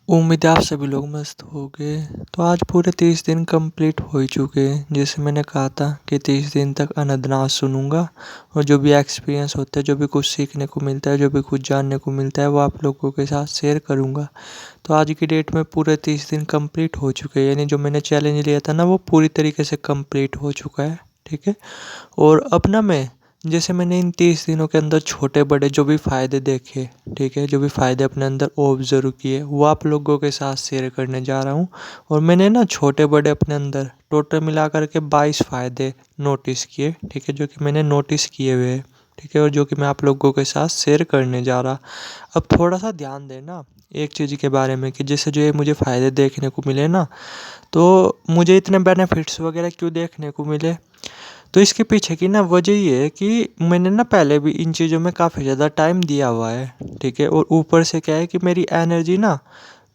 उम्मीद है आप सभी लोग मस्त होंगे। तो आज पूरे 30 दिन कंप्लीट हो ही चुके हैं। जैसे मैंने कहा था कि 30 दिन तक अनदनास सुनूंगा और जो भी एक्सपीरियंस होता है, जो भी कुछ सीखने को मिलता है, जो भी कुछ जानने को मिलता है, वो आप लोगों के साथ शेयर करूंगा। तो आज की डेट में पूरे 30 दिन कंप्लीट हो चुके हैं, यानी जो मैंने चैलेंज लिया था ना, वो पूरी तरीके से कंप्लीट हो चुका है। ठीक है। और अब ना मैं, जैसे मैंने इन 30 दिनों के अंदर छोटे बड़े जो भी फ़ायदे देखे, ठीक है, जो भी फ़ायदे अपने अंदर ऑब्जर्व किए, वो आप लोगों के साथ शेयर करने जा रहा हूँ। और मैंने ना छोटे बड़े अपने अंदर टोटल मिला करके 22 फ़ायदे नोटिस किए, ठीक है, जो कि मैंने नोटिस किए हुए हैं, ठीक है, और जो कि मैं आप लोगों के साथ शेयर करने जा रहा। अब थोड़ा सा ध्यान देना एक चीज़ के बारे में कि जैसे जो ये मुझे फ़ायदे देखने को मिले ना, तो मुझे इतने बेनिफिट्स वगैरह क्यों देखने को मिले। तो इसके पीछे की ना वजह ये है कि मैंने ना पहले भी इन चीज़ों में काफ़ी ज़्यादा टाइम दिया हुआ है, ठीक है, और ऊपर से क्या है कि मेरी एनर्जी ना,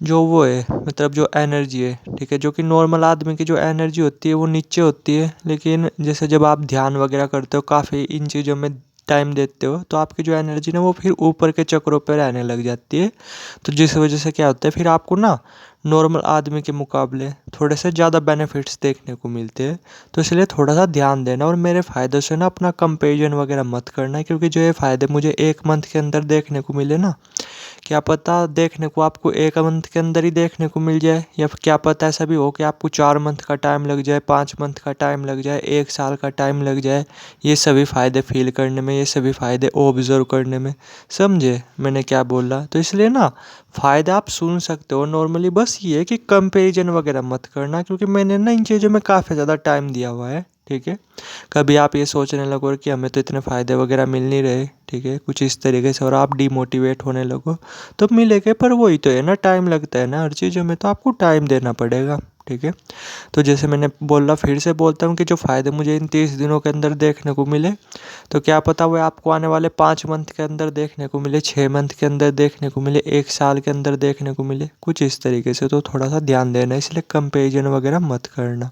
जो वो है, मतलब जो एनर्जी है, ठीक है, जो कि नॉर्मल आदमी की जो एनर्जी होती है वो नीचे होती है, लेकिन जैसे जब आप ध्यान वगैरह करते हो, काफ़ी इन चीज़ों में टाइम देते हो, तो आपकी जो एनर्जी ना वो फिर ऊपर के चक्रों पर रहने लग जाती है। तो जिस वजह से क्या होता है, फिर आपको ना नॉर्मल आदमी के मुकाबले थोड़े से ज़्यादा बेनिफिट्स देखने को मिलते हैं। तो इसलिए थोड़ा सा ध्यान देना और मेरे फ़ायदों से ना अपना कंपेरिजन वगैरह मत करना, क्योंकि जो ये फ़ायदे मुझे एक मंथ के अंदर देखने को मिले ना, क्या पता देखने को आपको एक मंथ के अंदर ही देखने को मिल जाए, या फिर क्या पता ऐसा भी हो कि आपको 4 मंथ का टाइम लग जाए, 5 मंथ का टाइम लग जाए, 1 साल का टाइम लग जाए, ये सभी फ़ायदे फील करने में, ये सभी फ़ायदे ऑब्जर्व करने में। समझे मैंने क्या बोला। तो इसलिए ना फ़ायदा आप सुन सकते हो नॉर्मली, बस ये है कि कंपैरिजन वगैरह मत करना, क्योंकि मैंने ना इन चीज़ों में काफ़ी ज़्यादा टाइम दिया हुआ है, ठीक है। कभी आप ये सोचने लगो कि हमें तो इतने फ़ायदे वगैरह मिल नहीं रहे, ठीक है, कुछ इस तरीके से, और आप डीमोटिवेट होने लगो, तो मिलेगा, पर वही तो है ना, टाइम लगता है ना हर चीज़ों में, तो आपको टाइम देना पड़ेगा, ठीक है। तो जैसे मैंने बोला, फिर से बोलता हूँ कि जो फ़ायदे मुझे इन 30 दिनों के अंदर देखने को मिले, तो क्या पता वो आपको आने वाले 5 मंथ के अंदर देखने को मिले, 6 मंथ के अंदर देखने को मिले, 1 साल के अंदर देखने को मिले, कुछ इस तरीके से। तो थोड़ा सा ध्यान देना, इसलिए कंपेरिजन वगैरह मत करना,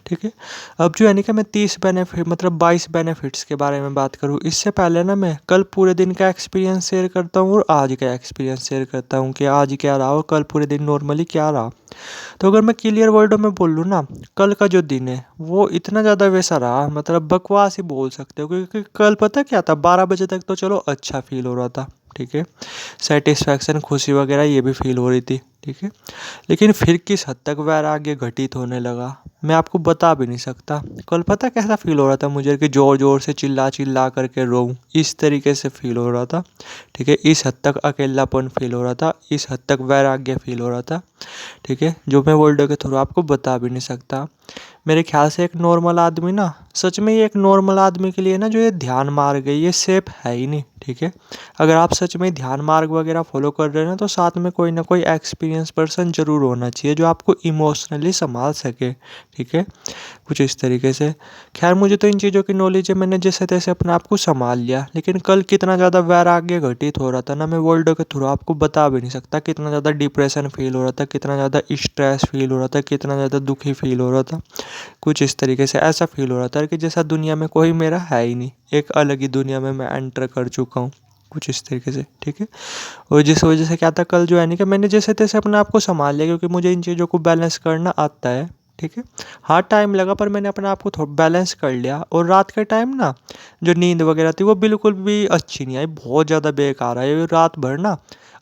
ठीक है। अब जो है ना कि मैं 30 बेनिफिट, मतलब 22 बेनिफिट्स के बारे में बात करूँ, इससे पहले ना मैं कल पूरे दिन का एक्सपीरियंस शेयर करता हूँ और आज का एक्सपीरियंस शेयर करता हूँ कि आज क्या रहा और कल पूरे दिन नॉर्मली क्या रहा। तो अगर मैं क्लियर वर्डों में बोल लूँ ना, कल का जो दिन है वो इतना ज़्यादा वैसा रहा, मतलब बकवास ही बोल सकते हो, क्योंकि कल पता क्या था, 12 बजे तक तो चलो अच्छा फील हो रहा था, ठीक है, सेटिस्फैक्शन, खुशी वगैरह ये भी फील हो रही थी, ठीक है। लेकिन फिर किस हद तक वैराग्य घटित होने लगा, मैं आपको बता भी नहीं सकता। कल पता कैसा फील हो रहा था मुझे कि ज़ोर ज़ोर से चिल्ला चिल्ला करके रोऊं, इस तरीके से फील हो रहा था, ठीक है। इस हद तक अकेलापन फील हो रहा था, इस हद तक वैराग्य फील हो रहा था, ठीक है, जो मैं वर्ड के थ्रू आपको बता भी नहीं सकता। मेरे ख्याल से एक नॉर्मल आदमी ना, सच में ये एक नॉर्मल आदमी के लिए ना, जो ये ध्यान मार्ग है, ये सेफ है ही नहीं, ठीक है। अगर आप सच में ध्यान मार्ग वगैरह फॉलो कर रहे हैं ना, तो साथ में कोई ना कोई एक्सपीरियंस पर्सन जरूर होना चाहिए जो आपको इमोशनली संभाल सके, ठीक है, कुछ इस तरीके से। खैर मुझे तो इन चीज़ों की नॉलेज है, मैंने जैसे तैसे अपने आप को संभाल लिया, लेकिन कल कितना ज़्यादा वैराग्य घटित हो रहा था ना, मैं वर्ल्ड के थ्रू आपको बता भी नहीं सकता। कितना ज़्यादा डिप्रेशन फील हो रहा था, कितना ज़्यादा स्ट्रेस फील हो रहा था, कितना ज़्यादा दुखी फील हो रहा था, कुछ इस तरीके से। ऐसा फील हो रहा था कि जैसा दुनिया में कोई मेरा है ही नहीं, एक अलग ही दुनिया में मैं एंटर कर चुका हूँ, कुछ इस तरीके से, ठीक है। और जिस वजह से क्या था, कल जो है नहीं कि मैंने जैसे तैसे अपने आप को संभाल लिया, क्योंकि मुझे इन चीज़ों को बैलेंस करना आता है, ठीक है। हाँ टाइम लगा, पर मैंने अपने आप को थोड़ा बैलेंस कर लिया। और रात के टाइम ना, जो नींद वगैरह थी वो बिल्कुल भी अच्छी नहीं आई, बहुत ज़्यादा बेकार आई। रात भर ना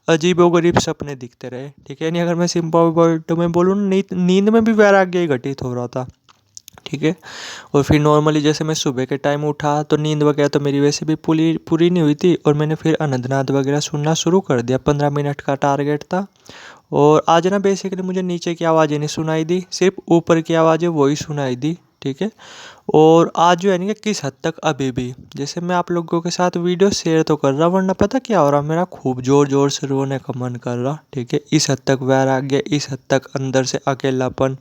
अजीब व गरीब सपने दिखते रहे, ठीक है। नहीं, अगर मैं सिंपल वर्ड में बोलूँ, नींद नींद में भी वैराग्य घटित हो रहा था, ठीक है। और फिर नॉर्मली जैसे मैं सुबह के टाइम उठा, तो नींद वगैरह तो मेरी वैसे भी पूरी पूरी नहीं हुई थी, और मैंने फिर अनंतनाद वगैरह सुनना शुरू कर दिया। 15 मिनट का टारगेट था। और आज ना बेसिकली मुझे नीचे की आवाज़ें नहीं सुनाई दी, सिर्फ ऊपर की आवाज़ें वही सुनाई दी, ठीक है। और आज जो है ना कि किस हद तक, अभी भी जैसे मैं आप लोगों के साथ वीडियो शेयर तो कर रहा, वरना पता क्या हो रहा, मेरा खूब ज़ोर ज़ोर से रोने का मन कर रहा, ठीक है। इस हद तक वैराग्य, इस हद तक अंदर से अकेलापन,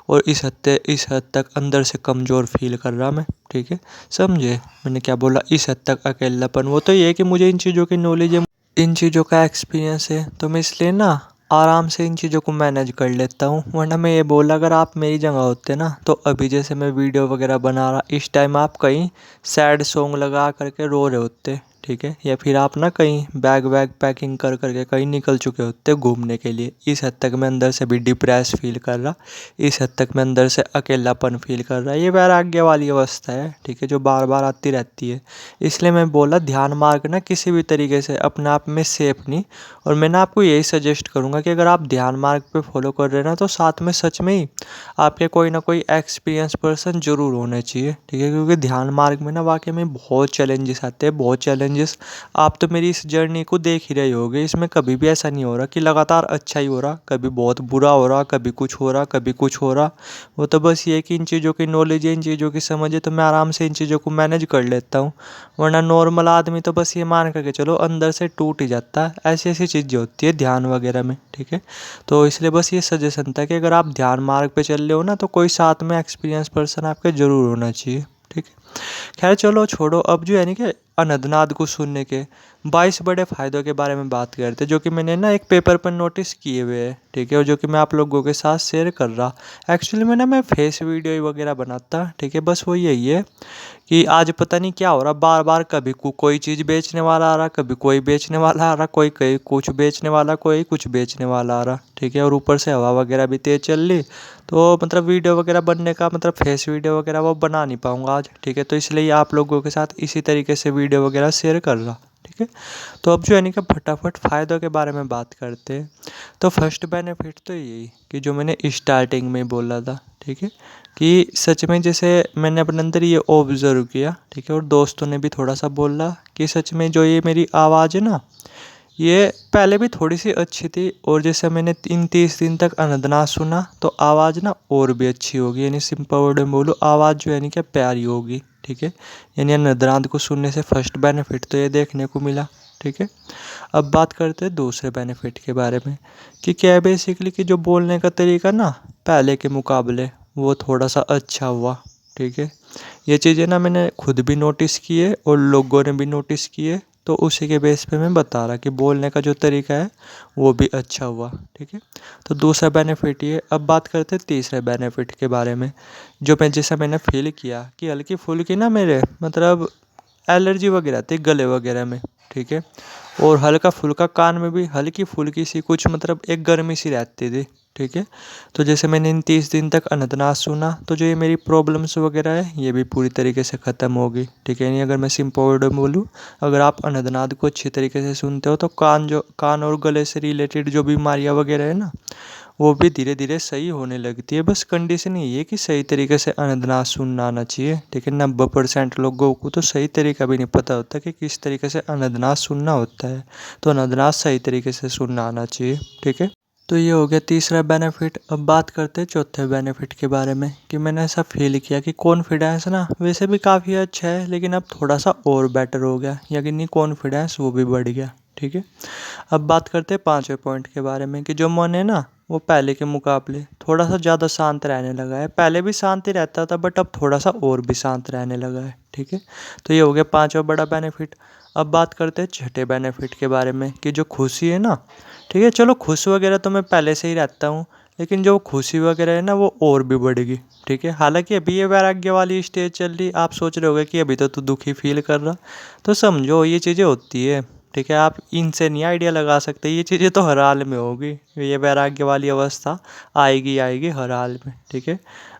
और इस हद तक अंदर से कमज़ोर फील कर रहा मैं, ठीक है। समझे मैंने क्या बोला, इस हद तक अकेलापन। वो तो ये है कि मुझे इन चीज़ों की नॉलेज है, इन चीज़ों का एक्सपीरियंस है, तो मैं इसलिए ना आराम से इन चीज़ों को मैनेज कर लेता हूँ। वरना मैं ये बोला, अगर आप मेरी जगह होते ना, तो अभी जैसे मैं वीडियो वगैरह बना रहा, इस टाइम आप कहीं सैड सॉन्ग लगा करके रो रहे होते, ठीक है, या फिर आप ना कहीं बैग वैग पैकिंग कर करके कहीं निकल चुके होते घूमने के लिए, इस हद तक मैं अंदर से भी डिप्रेस फील कर रहा, इस हद तक मैं अंदर से अकेलापन फील कर रहा, ये वैराग्य वाली अवस्था है, ठीक है, जो बार बार आती रहती है। इसलिए मैं बोला ध्यान मार्ग ना किसी भी तरीके से अपने आप में सेफ नहीं। और मैं ना आपको यही सजेस्ट करूँगा कि अगर आप ध्यान मार्ग पे फॉलो कर रहे हैं ना, तो साथ में सच में ही आपके कोई ना कोई एक्सपीरियंस पर्सन जरूर होने चाहिए, ठीक है, क्योंकि ध्यान मार्ग में ना वाकई में बहुत चैलेंजेस आते हैं, बहुत चैलेंजेस। आप तो मेरी इस जर्नी को देख ही रहे होगे, इसमें कभी भी ऐसा नहीं हो रहा कि लगातार अच्छा ही हो रहा, कभी बहुत बुरा हो रहा, कभी कुछ हो रहा, कभी कुछ हो रहा। वो तो बस ये है कि इन चीज़ों की नॉलेज है, इन चीज़ों की समझ है, तो मैं आराम से इन चीज़ों को मैनेज कर लेता हूँ। वरना नॉर्मल आदमी तो बस ये मान करके चलो अंदर से टूट ही जाता है, ऐसी ऐसी चीज़ें होती है ध्यान वगैरह में, ठीक है। तो इसलिए बस ये सजेशन था कि अगर आप ध्यान मार्ग पे चल रहे हो ना, तो कोई साथ में एक्सपीरियंस पर्सन आपके ज़रूर होना चाहिए, ठीक है। खैर चलो छोड़ो, अब जो है नहीं कि अनंतनाद को सुनने के 22 बड़े फ़ायदों के बारे में बात करते हैं, जो कि मैंने ना एक पेपर पर नोटिस किए हुए हैं, ठीक है, और जो कि मैं आप लोगों के साथ शेयर कर रहा। एक्चुअली में ना मैं फेस वीडियो वगैरह बनाता, ठीक है, बस वो यही है कि आज पता नहीं क्या हो रहा, बार बार कभी कोई चीज़ बेचने वाला आ रहा, कभी कोई बेचने वाला आ रहा, कोई कहीं कुछ बेचने वाला, कोई कुछ बेचने वाला आ रहा, ठीक है, और ऊपर से हवा वगैरह भी तेज़ चल रही। तो मतलब वीडियो वगैरह बनने का मतलब फेस वीडियो वगैरह वो बना नहीं पाऊँगा आज, ठीक है, तो इसलिए आप लोगों के साथ इसी तरीके से वीडियो वगैरह शेयर कर रहा, ठीक है। तो अब जो है नहीं कि फटाफट फ़ायदों के बारे में बात करते हैं। तो फर्स्ट बेनिफिट तो यही कि जो मैंने स्टार्टिंग में बोला था, ठीक है, कि सच में जैसे मैंने अपने अंदर ये ऑब्ज़र्व किया, ठीक है, और दोस्तों ने भी थोड़ा सा बोला कि सच में जो ये मेरी आवाज़ है ना, ये पहले भी थोड़ी सी अच्छी थी, और जैसे मैंने 30 दिन तक अनंतनाद सुना तो आवाज़ ना और भी अच्छी होगी, यानी सिंपल वर्ड में बोलूँ, आवाज़ जो है नहीं क्या प्यारी होगी, ठीक है। यानी अनंतनाद को सुनने से फर्स्ट बेनिफिट तो ये देखने को मिला, ठीक है। अब बात करते हैं दूसरे बेनिफिट के बारे में, कि क्या है बेसिकली कि जो बोलने का तरीका ना पहले के मुकाबले वो थोड़ा सा अच्छा हुआ, ठीक है। ये चीज़ें ना मैंने खुद भी नोटिस की है और लोगों ने भी नोटिस की है, तो उसी के बेस पे मैं बता रहा कि बोलने का जो तरीका है वो भी अच्छा हुआ, ठीक है। तो दूसरा बेनिफिट ये। अब बात करते हैं तीसरे बेनिफिट के बारे में, जो मैं जैसा मैंने फील किया कि हल्की फुल्की ना मेरे मतलब एलर्जी वगैरह थी गले वगैरह में, ठीक है, और हल्का फुल्का कान में भी हल्की फुल्की सी कुछ मतलब एक गर्मी सी रहती थी, ठीक है। तो जैसे मैंने इन 30 दिन तक अनंतनाद सुना, तो जो ये मेरी प्रॉब्लम्स वगैरह है ये भी पूरी तरीके से ख़त्म होगी, ठीक है। यानी अगर मैं सिंपल वर्ड में बोलूँ, अगर आप अनंतनाद को अच्छी तरीके से सुनते हो तो कान और गले से रिलेटेड जो बीमारियाँ वगैरह है ना, वो भी धीरे धीरे सही होने लगती है। बस कंडीशन यही है कि सही तरीके से अनंतनाद सुनना आना चाहिए, ठीक है। 90% लोगों को तो सही तरीका भी नहीं पता होता कि किस तरीके से अनंतनाद सुनना होता है, तो अनंतनाद सही तरीके से सुनना आना चाहिए, ठीक है। तो ये हो गया तीसरा बेनिफिट। अब बात करते हैं चौथे बेनिफिट के बारे में, कि मैंने ऐसा फील किया कि कॉन्फिडेंस ना वैसे भी काफ़ी अच्छा है, लेकिन अब थोड़ा सा और बेटर हो गया, यानी कॉन्फिडेंस वो भी बढ़ गया, ठीक है। अब बात करते हैं पांचवें पॉइंट के बारे में, कि जो मन है ना वो पहले के मुकाबले थोड़ा सा ज़्यादा शांत रहने लगा है। पहले भी शांति रहता था, बट अब थोड़ा सा और भी शांत रहने लगा है, ठीक है। तो ये हो गया पांचवा बड़ा बेनिफिट। अब बात करते हैं छठे बेनिफिट के बारे में, कि जो खुशी है ना, ठीक है, चलो खुश वगैरह तो मैं पहले से ही रहता हूँ, लेकिन जो खुशी वगैरह है ना वो और भी बढ़ेगी, ठीक है। हालांकि अभी ये वैराग्य वाली स्टेज चल रही, आप सोच रहे होगे कि अभी तो तू दुखी फील कर रहा, तो समझो ये चीज़ें होती है, ठीक है। आप इनसे नहीं आइडिया लगा सकते, ये चीज़ें तो हर हाल में होगी, ये वैराग्य वाली अवस्था आएगी आएगी हर हाल में, ठीक है।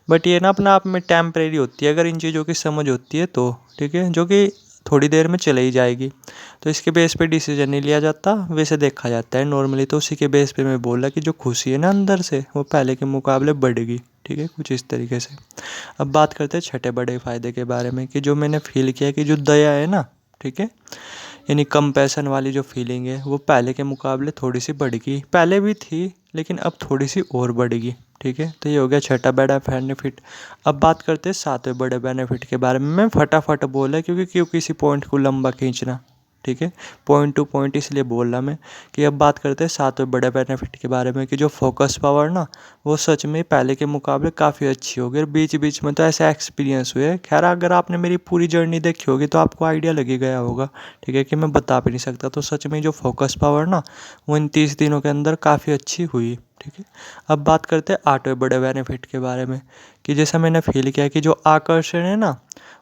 बट ये ना अपने आप में टेम्परेरी होती है, अगर इन चीज़ों की समझ होती है तो, ठीक है, जो कि थोड़ी देर में चले ही जाएगी। तो इसके बेस पे डिसीजन नहीं लिया जाता, वैसे देखा जाता है नॉर्मली। तो उसी के बेस पे मैं बोला कि जो खुशी है ना अंदर से वो पहले के मुकाबले बढ़ेगी, ठीक है, कुछ इस तरीके से। अब बात करते हैं छठे बड़े फायदे के बारे में, कि जो मैंने फील किया कि जो दया है ना, ठीक है, यानी कंपैशन वाली जो फीलिंग है वो पहले के मुकाबले थोड़ी सी बढ़ गई, पहले भी थी लेकिन अब थोड़ी सी और बढ़ेगी, ठीक है। तो ये हो गया छठा बड़ा बेनिफिट। अब बात करते हैं सातवें बड़े बेनिफिट के बारे में। मैं फटाफट बोला क्योंकि क्यों किसी पॉइंट को लंबा खींचना, ठीक है, पॉइंट टू पॉइंट इसलिए बोल रहा मैं। कि अब बात करते हैं सातवें बड़े बेनिफिट के बारे में, कि जो फोकस पावर ना वो सच में पहले के मुकाबले काफ़ी अच्छी होगी, और बीच बीच में तो ऐसा एक्सपीरियंस हुए। खैर अगर आपने मेरी पूरी जर्नी देखी होगी तो आपको आइडिया लग गया होगा, ठीक है, कि मैं बता भी नहीं सकता। तो सच में जो फोकस पावर ना वो इन 30 दिनों के अंदर काफ़ी अच्छी हुई, ठीक है। ठीक है। अब बात करते हैं 8वें बड़े बेनिफिट के बारे में, कि जैसा मैंने फील किया कि जो आकर्षण है ना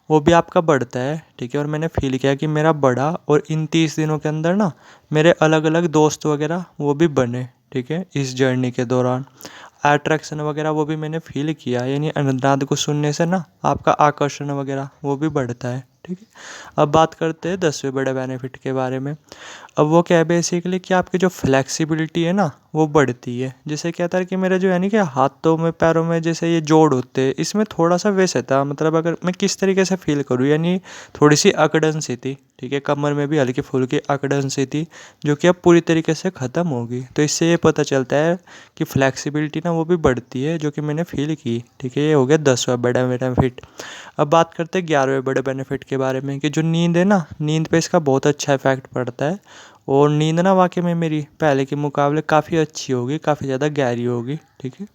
वो भी आपका बढ़ता है, ठीक है। और मैंने फील किया कि मेरा बढ़ा, और इन 30 दिनों के अंदर ना मेरे अलग अलग दोस्त वगैरह वो भी बने, ठीक है, इस जर्नी के दौरान। अट्रैक्शन वगैरह वो भी मैंने फील किया, यानी अनिरुद्ध को सुनने से ना आपका आकर्षण वगैरह वो भी बढ़ता है, ठीक है। अब बात करते हैं 10वें बड़े बेनिफिट के बारे में। अब वो क्या है बेसिकली कि आपकी जो फ्लेक्सिबिलिटी है ना वो बढ़ती है। जैसे क्या था कि मेरे जो यानी कि हाथों में पैरों में जैसे ये जोड़ होते हैं, इसमें थोड़ा सा वैसे था, मतलब अगर मैं किस तरीके से फील करूँ, यानी थोड़ी सी अकड़न सी थी, ठीक है। कमर में भी हल्की फुल्की अकड़न सी थी, जो कि अब पूरी तरीके से ख़त्म होगी। तो इससे ये पता चलता है कि फ्लेक्सिबिलिटी ना वो भी बढ़ती है, जो कि मैंने फील की, ठीक है। ये हो गया 10वां बड़ा बेनिफिट। अब बात करते हैं 11वें बड़े बेनिफिट के बारे में, कि जो नींद है ना, नींद पे इसका बहुत अच्छा इफेक्ट पड़ता है। और नींद ना वाकई में मेरी पहले के मुकाबले काफ़ी अच्छी होगी, काफ़ी ज़्यादा गहरी होगी, ठीक है।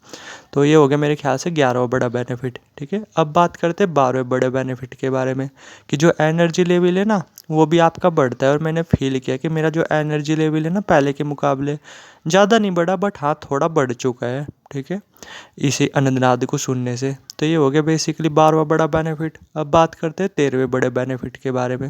तो ये हो गया मेरे ख्याल से 11वां बड़ा बेनिफिट, ठीक है। अब बात करते हैं 12वें बड़े बेनिफिट के बारे में, कि जो एनर्जी लेवल है ना वो भी आपका बढ़ता है। और मैंने फील किया कि मेरा जो एनर्जी लेवल है ना पहले के मुकाबले ज़्यादा नहीं बढ़ा, बट हाँ थोड़ा बढ़ चुका है, ठीक है, इसी अनंतनाद को सुनने से। तो ये हो गया बेसिकली 12वां बड़ा बेनिफिट। अब बात करते हैं 13वें बड़े बेनिफिट के बारे में,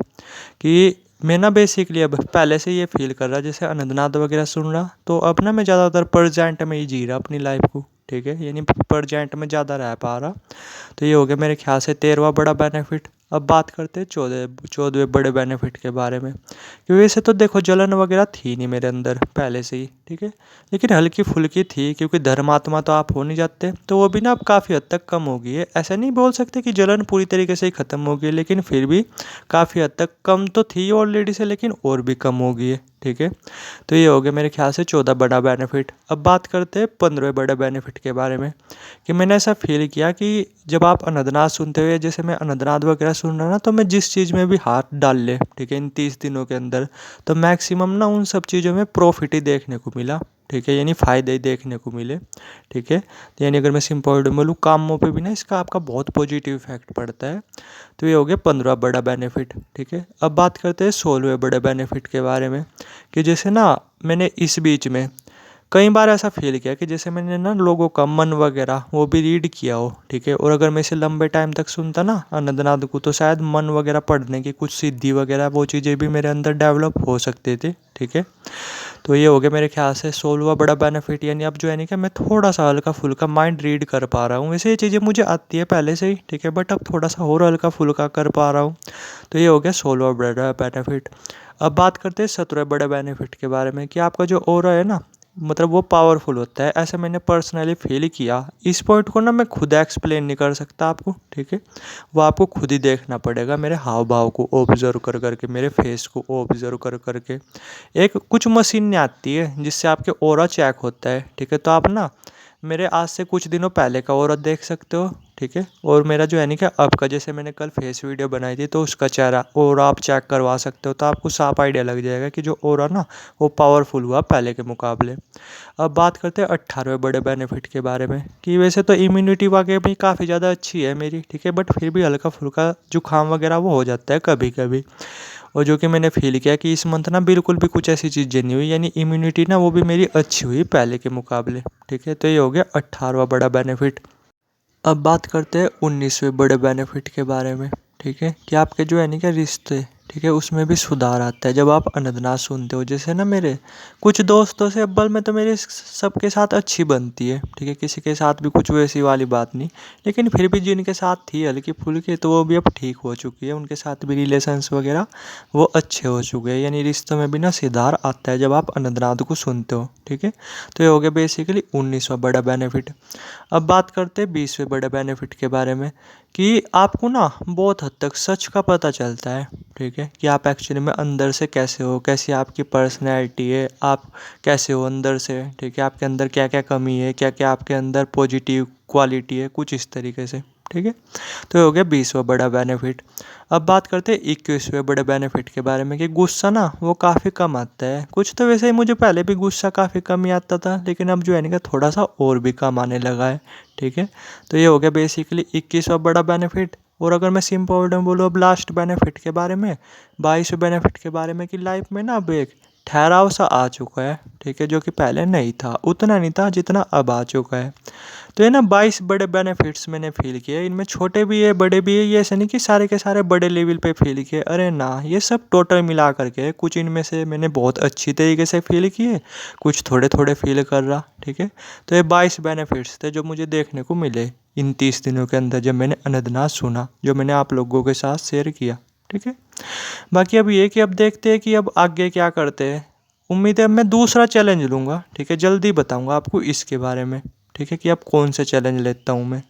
कि मैं ना बेसिकली अब पहले से ये फील कर रहा, जैसे अनंतनाद वगैरह सुन रहा, तो अब ना मैं ज़्यादातर प्रेजेंट में ही जी रहा अपनी लाइफ को, ठीक है, यानी प्रेजेंट में ज़्यादा रह पा रहा। तो ये हो गया मेरे ख्याल से 13वां बड़ा बेनिफिट। अब बात करते हैं 14वें बड़े बेनिफिट के बारे में, कि वैसे तो देखो जलन वगैरह थी नहीं मेरे अंदर पहले से ही, ठीक है, लेकिन हल्की फुल्की थी, क्योंकि धर्मात्मा तो आप हो नहीं जाते, तो वो भी ना अब काफ़ी हद तक कम हो गई है। ऐसा नहीं बोल सकते कि जलन पूरी तरीके से ही ख़त्म हो गई है, लेकिन फिर भी काफ़ी हद तक कम तो थी ऑलरेडी से, लेकिन और भी कम हो गई है, ठीक है। तो ये हो गया मेरे ख्याल से 14 बड़ा बेनिफिट। अब बात करते हैं 15वें बड़े बेनिफिट के बारे में, कि मैंने ऐसा फील किया कि जब आप अनंतनाद सुनते हुए, जैसे मैं अनंतनाद वगैरह सुन रहा ना, तो मैं जिस चीज़ में भी हाथ डाल ले, ठीक है, इन 30 दिनों के अंदर, तो मैक्सिमम ना उन सब चीज़ों में प्रॉफिट ही देखने को मिला, ठीक है, यानी फ़ायदे ही देखने को मिले, ठीक है। तो यानी अगर मैं सिंपल वर्ड में बोलूँ, कामों पे भी ना इसका आपका बहुत पॉजिटिव इफेक्ट पड़ता है। तो ये हो गया 15वां बड़ा बेनिफिट, ठीक है। अब बात करते हैं 16वें बड़े बेनिफिट के बारे में, कि जैसे ना मैंने इस बीच में कई बार ऐसा फील किया कि जैसे मैंने ना लोगों का मन वगैरह वो भी रीड किया हो, ठीक है। और अगर मैं इसे लंबे टाइम तक सुनता ना अनंतनाद को, तो शायद मन वगैरह पढ़ने की कुछ सिद्धि वगैरह वो चीज़ें भी मेरे अंदर डेवलप हो सकती थी, ठीक है। तो ये हो गया मेरे ख्याल से 16वां बड़ा बेनिफिट, यानी अब जो है नहीं कि मैं थोड़ा सा हल्का फुल्का माइंड रीड कर पा रहा हूँ। वैसे ये चीज़ें मुझे आती है पहले से ही, ठीक है, बट अब थोड़ा सा और हल्का फुल्का कर पा रहा हूँ। तो ये हो गया 16वां बड़ा बेनिफिट। अब बात करते हैं 17वें बड़े बेनिफिट के बारे में, कि आपका जो ऑरा है ना, मतलब वो पावरफुल होता है, ऐसा मैंने पर्सनली फील किया। इस पॉइंट को ना मैं खुद एक्सप्लेन नहीं कर सकता आपको, ठीक है, वो आपको खुद ही देखना पड़ेगा, मेरे हाव भाव को ऑब्जर्व कर करके, मेरे फेस को ऑब्जर्व कर करके। एक कुछ मशीन आती है जिससे आपके ऑरा चेक होता है, ठीक है। तो आप ना मेरे आज से कुछ दिनों पहले का ऑरा देख सकते हो, ठीक है, और मेरा जो है नहीं कि अब का, जैसे मैंने कल फेस वीडियो बनाई थी तो उसका चेहरा ऑरा आप चेक करवा सकते हो, तो आपको साफ आइडिया लग जाएगा कि जो ऑरा ना वो पावरफुल हुआ पहले के मुकाबले। अब बात करते हैं 18वें बड़े बेनिफिट के बारे में, कि वैसे तो इम्यूनिटी वाकई में काफ़ी ज़्यादा अच्छी है मेरी, ठीक है, बट फिर भी हल्का फुल्का जुकाम वगैरह वो हो जाता है कभी कभी। और जो कि मैंने फील किया कि इस मंथ ना बिल्कुल भी कुछ ऐसी चीज़ें नहीं हुई, यानी इम्यूनिटी ना वो भी मेरी अच्छी हुई पहले के मुकाबले, ठीक है। तो ये हो गया 18वां बड़ा बेनिफिट। अब बात करते हैं 19वें बड़े बेनिफिट के बारे में, ठीक है, कि आपके जो है नहीं क्या रिश्ते, ठीक है, उसमें भी सुधार आता है जब आप अनंतनाद सुनते हो। जैसे ना मेरे कुछ दोस्तों से अव्वल में तो मेरे सबके साथ अच्छी बनती है, ठीक है, किसी के साथ भी कुछ वैसी वाली बात नहीं, लेकिन फिर भी जिनके साथ थी हल्की फुल्की, तो वो भी अब ठीक हो चुकी है, उनके साथ भी रिलेशंस वगैरह वो अच्छे हो चुके हैं, यानी रिश्तों में भी ना सुधार आता है जब आप अनंतनाद को सुनते हो, ठीक है। तो ये हो गया बेसिकली 19वां बड़ा बेनिफिट। अब बात करते हैं 20वें बड़े बेनिफिट के बारे में, कि आपको ना बहुत हद तक सच का पता चलता है, ठीक है, कि आप एक्चुअली में अंदर से कैसे हो, कैसी आपकी पर्सनैलिटी है, आप कैसे हो अंदर से, ठीक है, आपके अंदर क्या क्या कमी है, क्या क्या आपके अंदर पॉजिटिव क्वालिटी है, कुछ इस तरीके से, ठीक है। तो ये हो गया 20वां बड़ा बेनिफिट। अब बात करते हैं 21वें बड़े बेनिफिट के बारे में, कि गुस्सा ना वो काफ़ी कम आता है। कुछ तो वैसे ही मुझे पहले भी गुस्सा काफ़ी कम ही आता था, लेकिन अब जो है ना थोड़ा सा और भी कम आने लगा है, ठीक है। तो ये हो गया बेसिकली 21वां बड़ा बेनिफिट। और अगर मैं सिंपल वर्ड में बोलूँ अब लास्ट बेनिफिट के बारे में, 22वें बेनिफिट के बारे में, कि लाइफ में ना अब एक ठहराव सा आ चुका है, ठीक है, जो कि पहले नहीं था, उतना नहीं था जितना अब आ चुका है। तो ये ना 22 बड़े बेनिफिट्स मैंने फील किए, इनमें छोटे भी है बड़े भी है, ये ऐसा नहीं कि सारे के सारे बड़े लेवल पे फील किए, अरे ना, ये सब टोटल मिला करके है। कुछ इनमें से मैंने बहुत अच्छी तरीके से फील किए, कुछ थोड़े थोड़े फील कर रहा, ठीक है। तो ये 22 बेनिफिट्स थे जो मुझे देखने को मिले इन 30 दिनों के अंदर, जब मैंने अनंतनाग सुना, जो मैंने आप लोगों के साथ शेयर किया, ठीक है। बाकी अब ये कि अब देखते हैं कि अब आगे क्या करते हैं। उम्मीद है अब मैं दूसरा चैलेंज लूँगा, ठीक है, जल्दी बताऊँगा आपको इसके बारे में, ठीक है, कि अब कौन से चैलेंज लेता हूँ मैं।